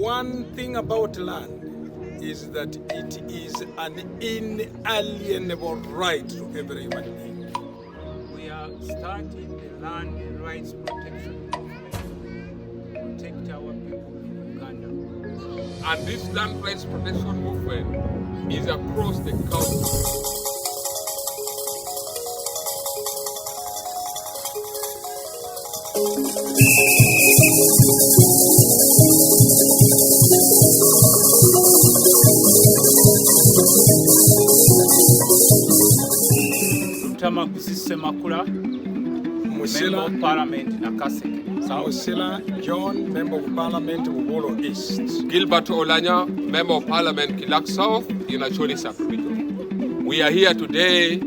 One thing about land is that it is an inalienable right to every human being. We are starting the land rights protection movement to protect our people in Uganda. And this land rights protection movement is across the country. Semakula, Member of Parliament Nakaseke. Musila John, Member of Parliament Ubolo East. Gilbert Olanya, Member of Parliament Kilak South in Acholi Sub-Region. We are here today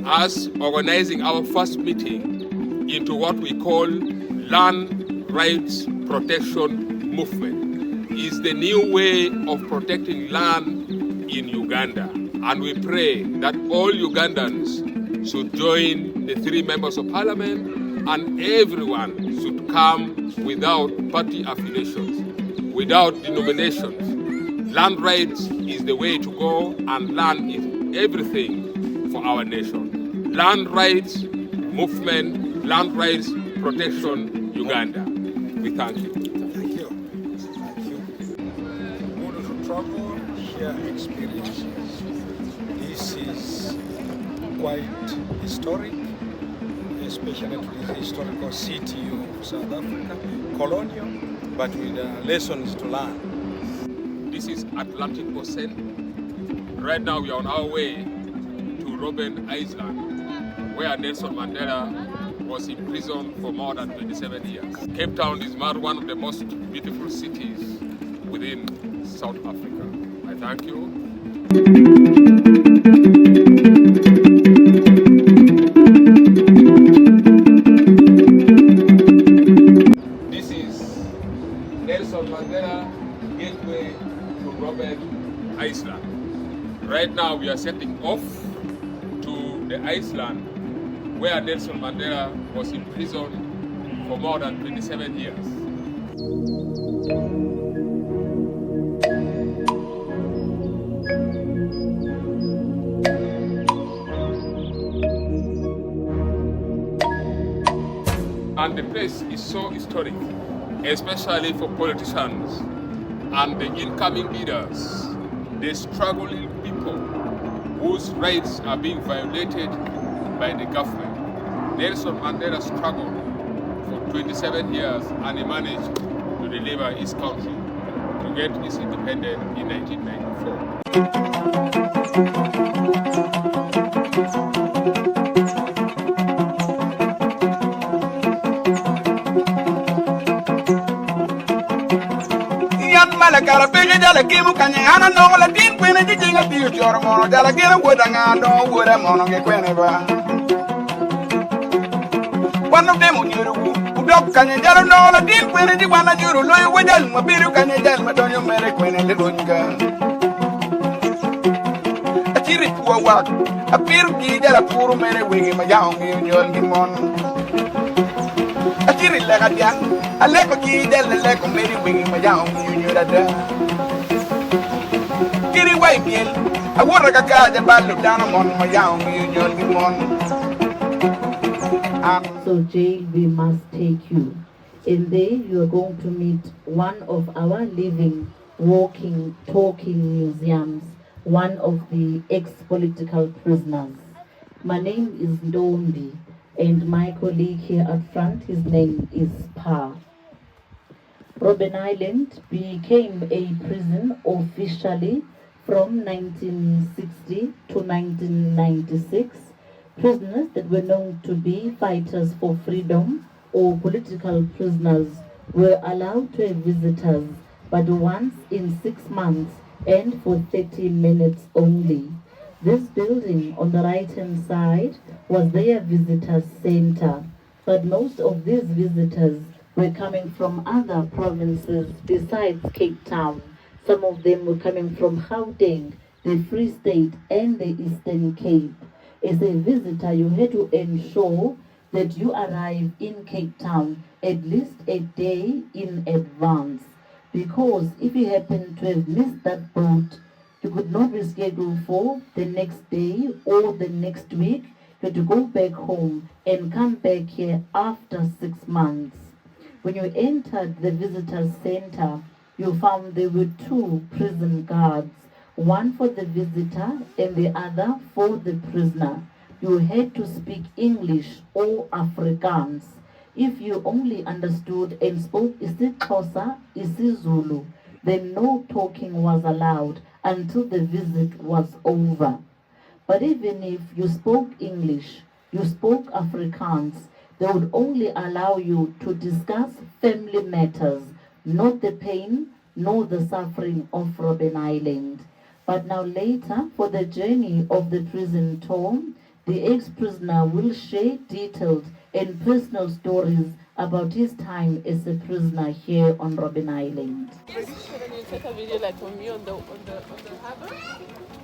as organizing our first meeting into what we call Land Rights Protection Movement. It's the new way of protecting land in Uganda. And we pray that all Ugandans should join the 3 members of parliament, and everyone should come without party affiliations, without denominations. Land rights is the way to go, and land is everything for our nation. Land rights movement, land rights protection, Uganda. We thank you. Thank you. Thank you. Good to travel, share experiences. This is quite historic, especially to this historical city of South Africa, colonial, but with lessons to learn. This is Atlantic Ocean. Right now we are on our way to Robben Island, where Nelson Mandela was imprisoned for more than 27 years. Cape Town is one of the most beautiful cities within South Africa. I thank you. This is Nelson Mandela Gateway to Robben Island. Right now we are setting off to the island where Nelson Mandela was imprisoned for more than 27 years. And the place is so historic, especially for politicians and the incoming leaders, the struggling people whose rights are being violated by the government. Nelson Mandela struggled for 27 years and he managed to deliver his country to get his independence in 1994. Kala pege jala kimu kanye ana no la din kwene di jinga biu jor mono jala gena woda nga do woda mono ge kwene ba one of them onyuru udok kanye jala no la din kwene di wana juru loy wajal ma biru kanye jal ma donyo mere kwene le donga atiri kwa wa apiru ki jala puru mere wege ma yaong mi nyol gi mon atiri le gadia aleko ki jala leko mere wege ma yaong mi Kiri way biel, I want to go to the down on my young So jail we must take you. And there you are going to meet one of our living, walking, talking museums, one of the ex-political prisoners. My name is Ndombi, and my colleague here at front, his name is Pa. Robben Island became a prison officially from 1960 to 1996. Prisoners that were known to be fighters for freedom or political prisoners were allowed to have visitors, but once in 6 months and for 30 minutes only. This building on the right-hand side was their visitor center, but most of these visitors were coming from other provinces besides Cape Town. Some of them were coming from Gauteng, the Free State, and the Eastern Cape. As a visitor, you had to ensure that you arrive in Cape Town at least a day in advance, because if you happen to have missed that boat, you could not reschedule for the next day or the next week. You had to go back home and come back here after 6 months. When you entered the visitor center, you found there were 2 prison guards, one for the visitor and the other for the prisoner. You had to speak English or Afrikaans. If you only understood and spoke isiXhosa, isiZulu, then no talking was allowed until the visit was over. But even if you spoke English, you spoke Afrikaans, they would only allow you to discuss family matters, not the pain nor the suffering of Robben Island. But now later, for the journey of the prison tour, the ex-prisoner will share detailed and personal stories about his time as a prisoner here on Robben Island. Can you take a video like from me on the harbor?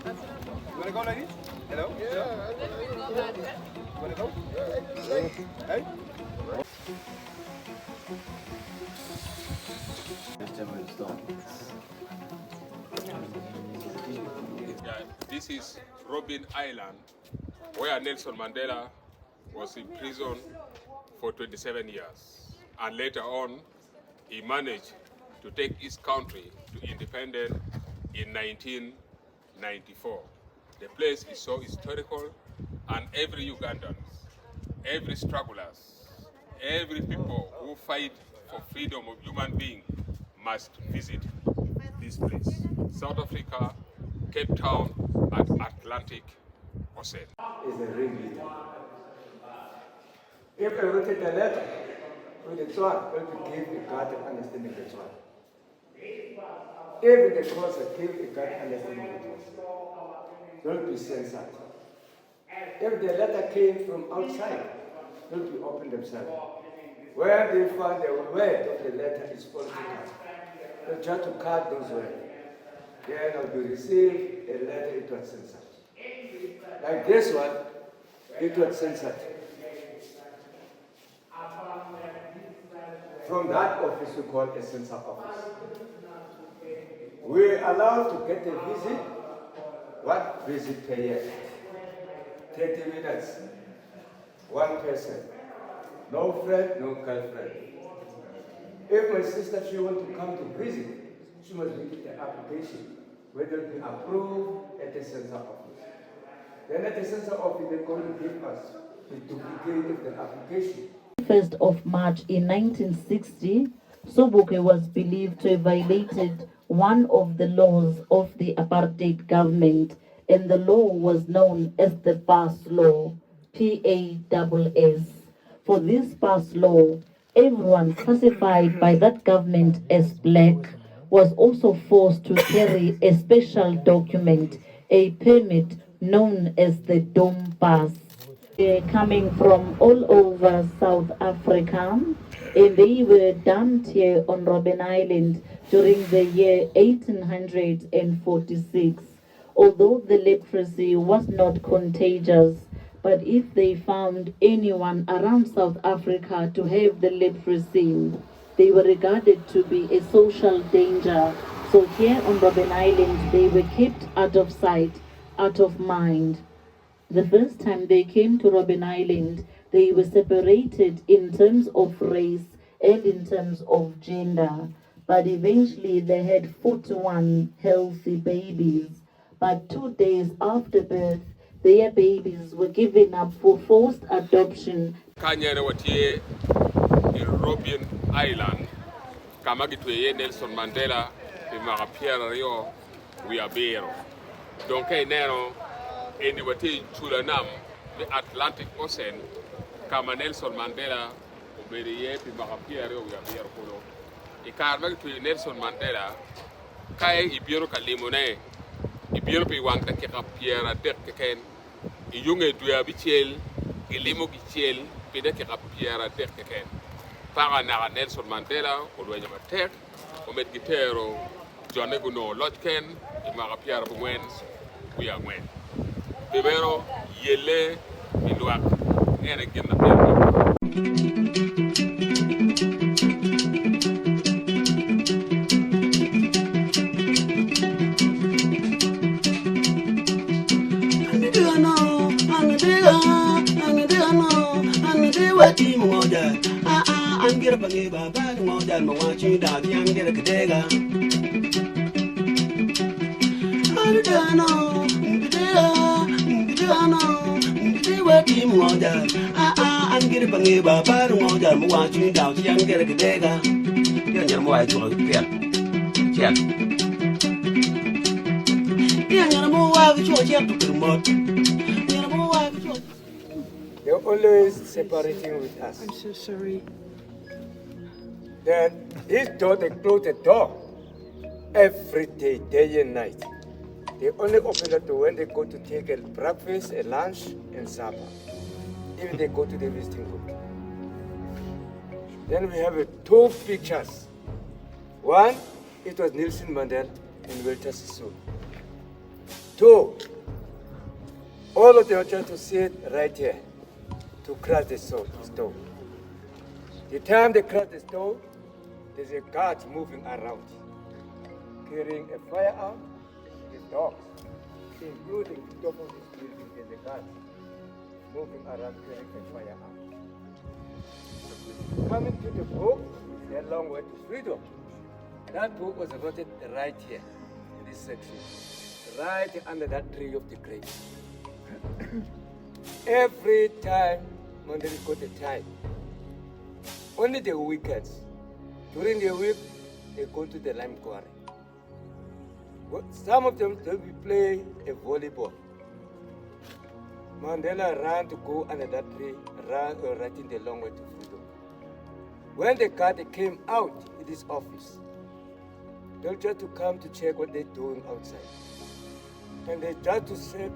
You wanna go, ladies? Hello? Yeah. Wanna go? Hey? Yeah, this is Robben Island, where Nelson Mandela was in prison for 27 years. And later on, he managed to take his country to independence in 1994. The place is so historical, and every Ugandan, every strugglers, every people who fight for freedom of human being must visit this place. South Africa, Cape Town, and Atlantic Ocean. Is a ringleader. If I wrote a letter with the Tswana, it will give the God an understanding the Tswana. If the Xhosa give the God understanding the Xhosa, don't be censored. If the letter came from outside, don't be open themselves. Where they find the word of the letter is political, they try to cut those words. Then I'll be received a letter, it was censored. Like this one, it was censored. From that office we call a censor office. We're allowed to get a visit, one visit per year. 30 minutes, one person. No friend, no girlfriend. If my sister, she wants to come to visit, she must make the application, whether it be approved at the censor office. Then at the censor office, they're going to give us the duplicate of the application. 1st of March in 1960, Sobukwe was believed to have violated one of the laws of the apartheid government, and the law was known as the Pass Law, PASS. For this Pass Law, everyone classified by that government as black was also forced to carry a special document, a permit known as the Dom Pass. They're coming from all over South Africa, and they were dumped here on Robben Island during the year 1846. Although the leprosy was not contagious, but if they found anyone around South Africa to have the leprosy, they were regarded to be a social danger. So here on Robben Island, they were kept out of sight, out of mind. The first time they came to Robben Island, they were separated in terms of race and in terms of gender. But eventually they had 41 healthy babies. But 2 days after birth, their babies were given up for forced adoption. Kanyere watie in Robben Island, kama kitweye Nelson Mandela, imara Pierre Rio, Wiabero. Donc nero eni watie chulanam the Atlantic Ocean, kama Nelson Mandela, uberiye imara Pierre Rio Wiabero kulo. Ikarma kitweye Nelson Mandela, kaya ibiero kalimone, ibiero pi wang ta kika Pierre dek keken. Iyunge duya bichel, ilimo bichel, pide kika Pierre dek keken. Para na Nelson Mandela, ulwenye matek, umet gitero, John Eguno Lodken, imara Pierre Bungwen, Uyangwen. Primero, yele, iluak, ene gina Pierre. baba mo dan mo watching da yang get a kadega. Adano, I'm getting bangy baba mo dan mo watching da yang get a kadega. You're more I told you. Yeah. You're more wild to promote. They're always separating with us. I'm so sorry. Then this door, they close the door every day, day and night. They only open the door when they go to take a breakfast, a lunch, and supper. Even they go to the visiting room. Then we have two pictures. One, it was Nelson Mandela and Walter Sisulu. Two, all of them are trying to sit right here to crash the stone. The time they crash the stone, there's a guard moving around, carrying a firearm, the dogs, including the top of this building and the guard moving around carrying a firearm. Coming to the book, The Long Way to Freedom. That book was written right here, in this section, right under that tree of the grape. Every time Mandela got a time, only the weekends. During the week, they go to the lime quarry. Some of them, they'll be playing a volleyball. Mandela ran to go under that tree, ran writing the long way to freedom. When the guard came out in his office, they'll try to come to check what they're doing outside. And they try to see.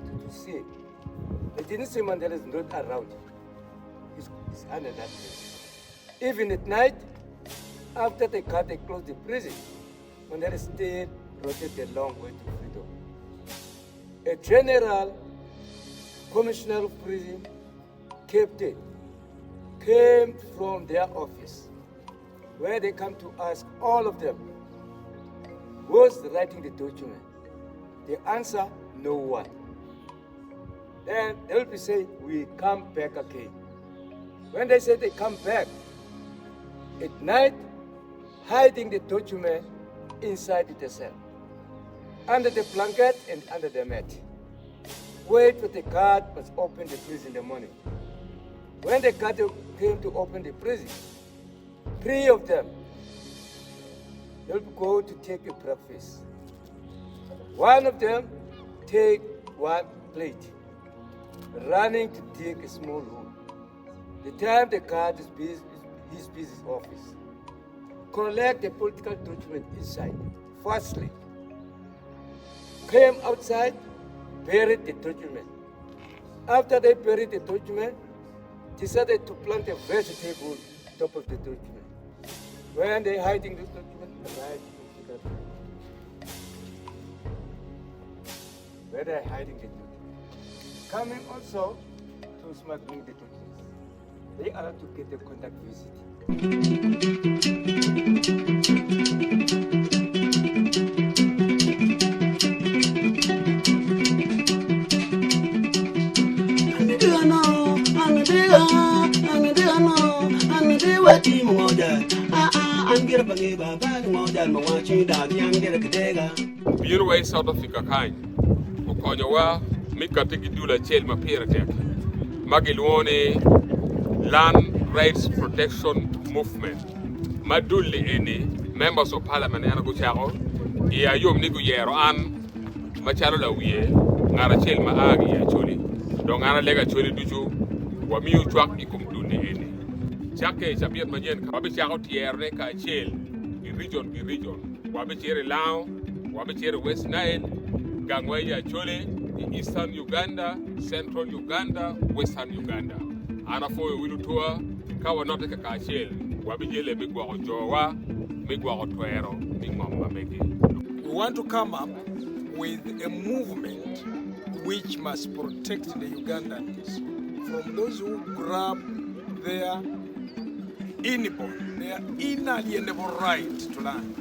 They didn't see Mandela is not around. He's under that tree. Even at night, after they closed the prison, Mandela stayed, wrote the long way to freedom. A general, commissioner of prison, captain, came from their office, where they come to ask all of them, who's writing the document? The answer, no one. Then they'll be saying, we come back again. When they say they come back, at night, hiding the document inside the cell, under the blanket and under the mat. Wait for the guard must open the prison in the morning. When the guard came to open the prison, 3 of them, they'll go to take a breakfast. One of them take one plate, running to take a small room. The time the guard is busy, his business office, collect the political document inside, firstly, came outside, buried the document. After they buried the document, decided to plant a vegetable top of the document. When they hiding the document, right, where they hiding the document. Coming also to smuggling the documents. They are to get the contact visit. Bureau South Africa kind. Okonyowa mikatiki dula chel mapira tek. Magilwone Land Rights Protection Movement. Maduli eni members of parliament yana go charo. Ya yom nigu yero an macharo la wiye ngara chel ma agi ya choli. Do ngara lega choli duchu wa miu chwak ikum duni eni. Chake chapiet manyen ka wabi charo tierne ka chel region. Wabi chere Lao, wabi chere West Nile, gangwe ya chole, Eastern Uganda, Central Uganda, Western Uganda. Anafo wilutua kawa note kakachel wabijele migwa ojowa migwa otwero mingwa meki. We want to come up with a movement which must protect the Ugandans from those who grab their inalienable right to land.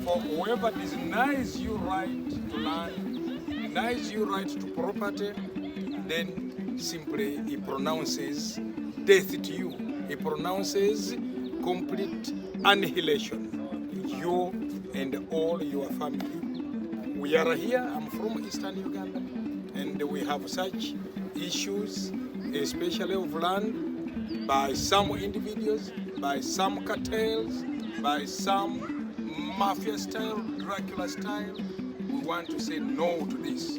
For whoever denies you right to land, denies you right to property, then simply he pronounces death to you. He pronounces complete annihilation, you and all your family. We are here, I'm from Eastern Uganda, and we have such issues, especially of land, by some individuals, by some cartels, by some mafia style, Dracula style. We want to say no to this.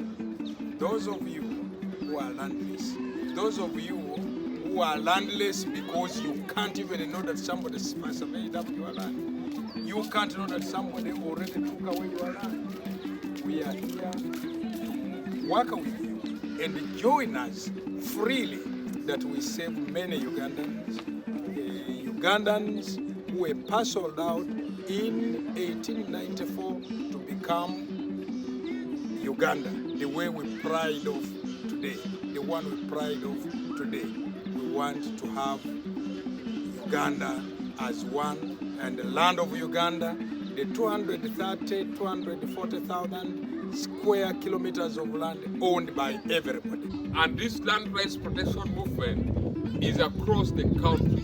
Those of you who are landless, those of you who are landless because you can't even know that somebody surveyed up your land. You can't know that somebody already took away your land. We are here to work with you and join us freely that we save many Ugandans. Ugandans who were parceled out in 1894 to become Uganda, the way we pride of today, the one we pride of today. We want to have Uganda as one, and the land of Uganda, the 240,000 square kilometers of land owned by everybody. And this land rights protection movement is across the country.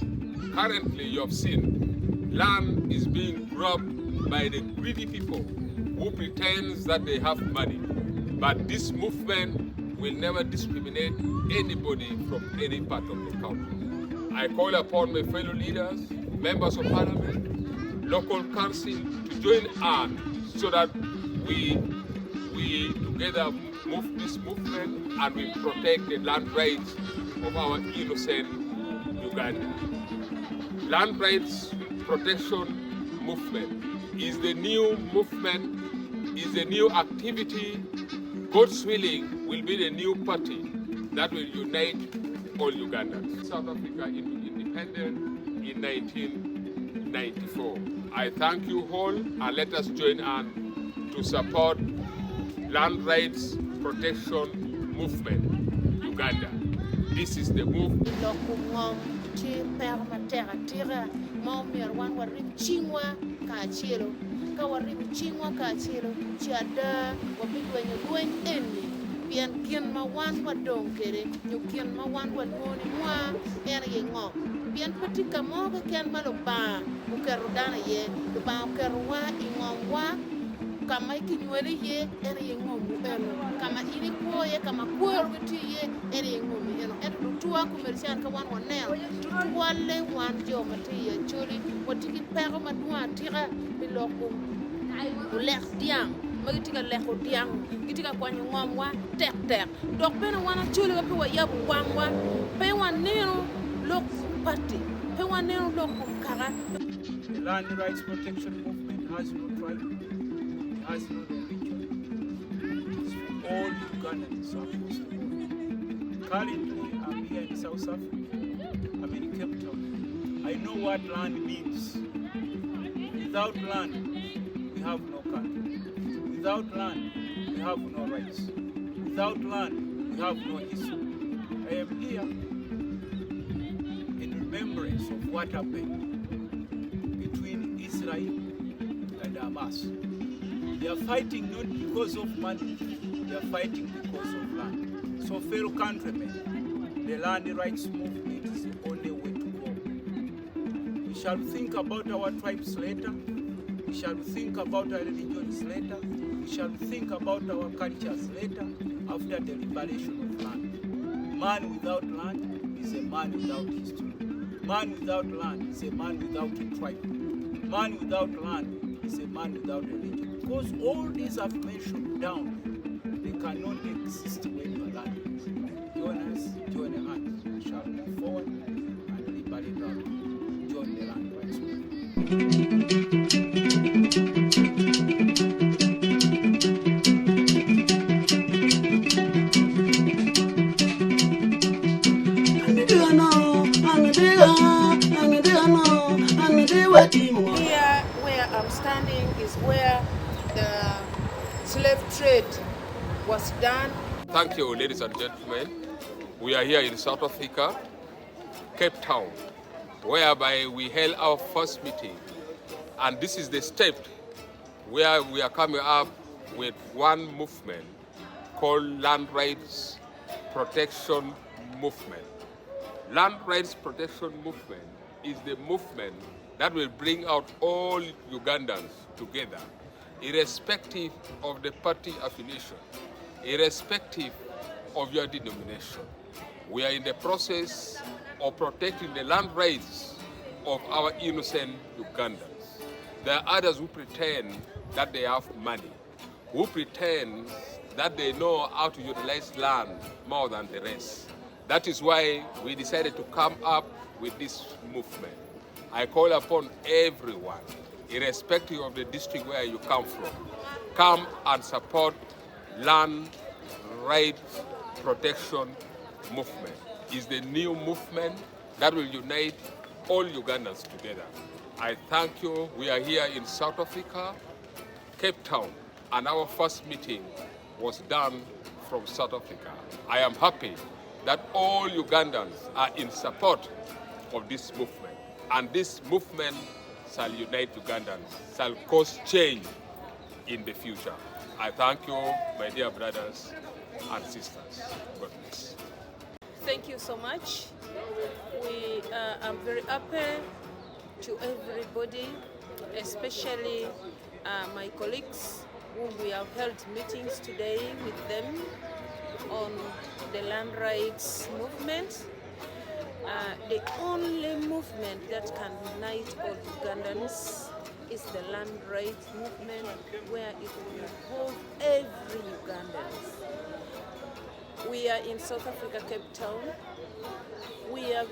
Currently, you have seen land is being grabbed by the greedy people who pretends that they have money. But this movement will never discriminate anybody from any part of the country. I call upon my fellow leaders, members of parliament, local council to join hands so that we together move this movement and we protect the land rights of our innocent Uganda. Land rights protection movement is the new movement, is the new activity. God's willing will be the new party that will unite all Ugandans. South Africa independent in 1994. I thank you all, and let us join hands to support land rights protection movement, Uganda. This is the move. Pian kian ma wan wa dong kere nyu kian ma wan wa noni mwa ena ye ngok pian patika mo ka kian ma lo ba u keru dana ye lo ba keru wa I ngom wa kama ki nywele ye ena ye ngom mu eno kama ini ko ye kama ko ti ye ena ye ngom eno eto tuwa commercial ka wan wa nel tu wale wan jo mati ye choli watiki pero ma dwa tira biloko u lex diang magitika lexo diang gitika kwanyu ngomwa tek dok bena wana chuli wa pewa yabu wangwa pewa neno lok party pewa neno lok kara. The land rights protection movement has no tribe, it has no religion. It is for all Ugandans across the world. Currently, I'm here in South Africa. I'm in Cape Town. I know what land means. Without land, we have no country. Without land, we have no rights. Without land, we have no history. I am here in remembrance of what happened between Israel and Hamas. They are fighting not because of money, they are fighting because of land. So fellow countrymen, the land rights movement is the only way to go. We shall think about our tribes later. We shall think about our religions later. We shall think about our cultures later after the liberation of land. Man without land is a man without history. Man without land is a man without a tribe. Man without land is a man without religion. Because all these I've mentioned down, they cannot exist when you are landless. Join us, join the hands. We shall move forward and liberate our land. Join the land rights movement. Here where I'm standing is where the slave trade was done. Thank you, ladies and gentlemen. We are here in South Africa, Cape Town, whereby we held our first meeting. And this is the step where we are coming up with one movement called Land Rights Protection Movement. Land Rights Protection Movement is the movement that will bring out all Ugandans together, irrespective of the party affiliation, irrespective of your denomination. We are in the process of protecting the land rights of our innocent Ugandans. There are others who pretend that they have money, who pretend that they know how to utilize land more than the rest. That is why we decided to come up with this movement. I call upon everyone, irrespective of the district where you come from, come and support land rights protection movement. It's the new movement that will unite all Ugandans together. I thank you. We are here in South Africa, Cape Town, and our first meeting was done from South Africa. I am happy that all Ugandans are in support of this movement, and this movement shall unite Ugandans, shall cause change in the future. I thank you, my dear brothers and sisters. God bless. Thank you so much. I'm very happy to everybody, especially my colleagues whom we have held meetings today with them on the land rights movement. The only movement that can unite all Ugandans is the land rights movement, where it will involve every Ugandan. We are in South Africa, Cape Town. We are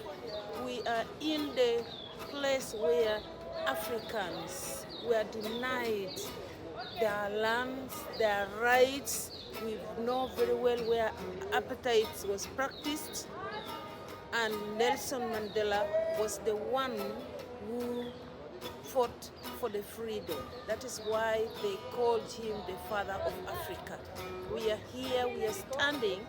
in the place where Africans were denied their lands, their rights. We know very well where apartheid was practiced, and Nelson Mandela was the one who fought for the freedom. That is why they called him the father of Africa. We are here, we are standing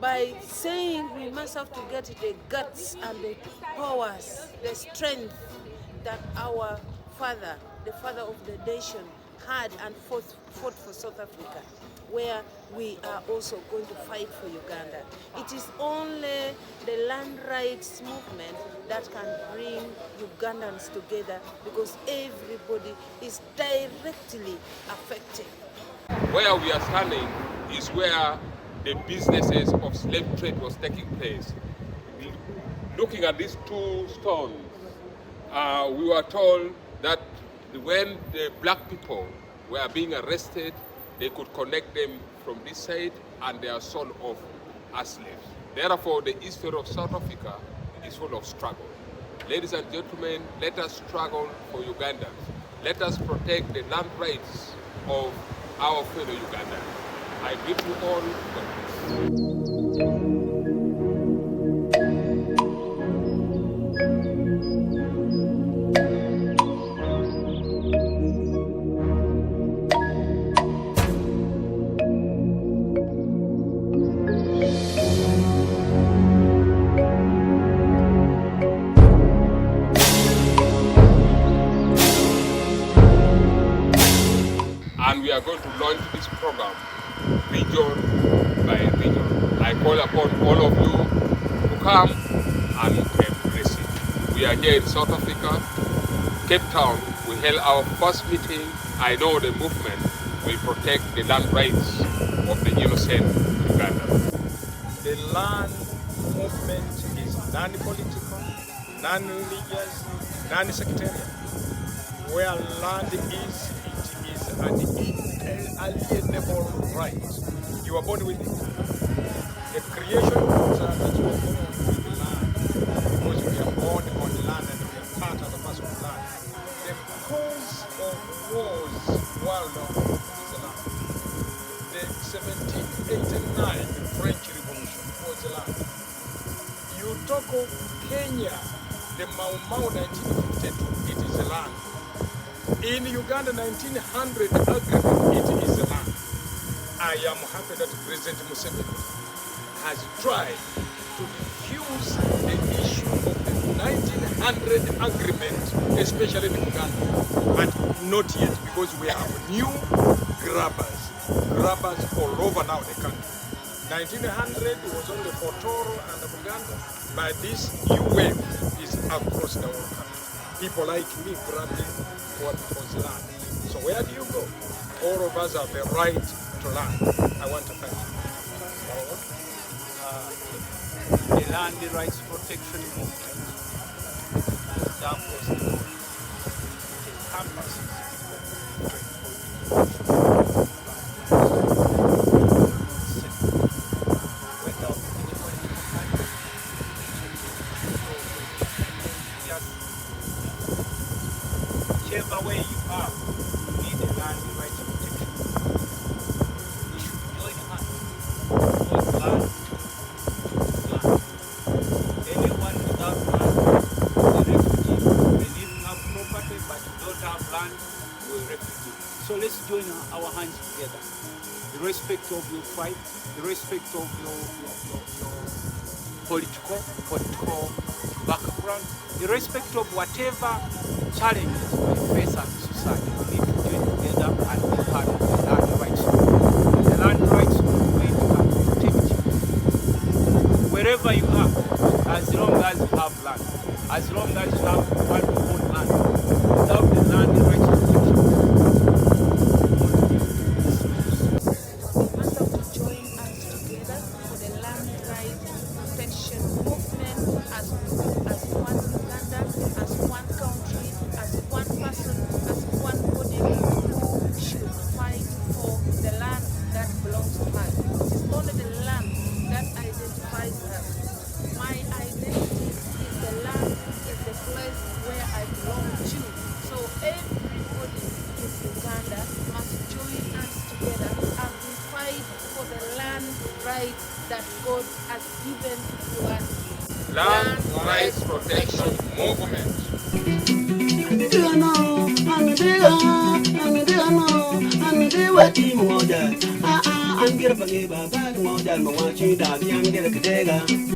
by saying we must have to get the guts and the powers, the strength that our father, the father of the nation, had and fought for South Africa, where we are also going to fight for Uganda. It is only the land rights movement that can bring Ugandans together, because everybody is directly affected. Where we are standing is where the businesses of slave trade was taking place. Looking at these two stones, we were told that when the black people were being arrested, they could connect them from this side and they are sold off as slaves. Therefore, the history of South Africa is full of struggle. Ladies and gentlemen, let us struggle for Ugandans. Let us protect the land rights of our fellow Ugandans. I bid you all God bless. And we are going to launch this program region by region. I call upon all of you to come and embrace it. We are here in South Africa, Cape Town. We held our first meeting. I know the movement will protect the land rights of the innocent Uganda. The land movement is non-political, non-religious, non-sectarian. Where land is, it is an inalienable right. You are born with it. The creation of that you are born with the land, because we are born on land and we are part of the mass of land. The cause of wars worldwide is the land. The 1789 French Revolution was the land. You talk of Kenya, the Mau Mau 1952, it is the land. In Uganda 1900 agreement, it is the land. I am happy that President Museveni has tried to diffuse the issue of the 1900 agreement, especially in Uganda, but not yet, because we have new grabbers all over now the country. 1900 was only for Toro and Uganda, but this new wave is across the whole country. people like me grabbing what was land. So where do you go? All of us have the right to land. I want to thank you. The land rights protection movement that was encompasses whichever way you are, you need a land rights protection. You should join hands. Because land. Anyone without land is a refugee. And if you have property but you don't have land, you're a refugee. So let's join our hands together. Irrespective of your fight, irrespective of your political background, irrespective of whatever challenges we face as a society, we need to join together and be part of the land rights movement. The land rights movement can protect you wherever you are, as long as you have land, as long as you have one to own land. Without the land rights protection, We want them to join us together for the land rights protection movement as one Uganda, as one country, as one person, as one body who should fight for the land that belongs to us. It is only the land that identifies us. My identity is the land, is the place where I belong to. So everybody in Uganda must join us together as we fight for the land rights that God has given to us. Land Rights Protection Movement. I'm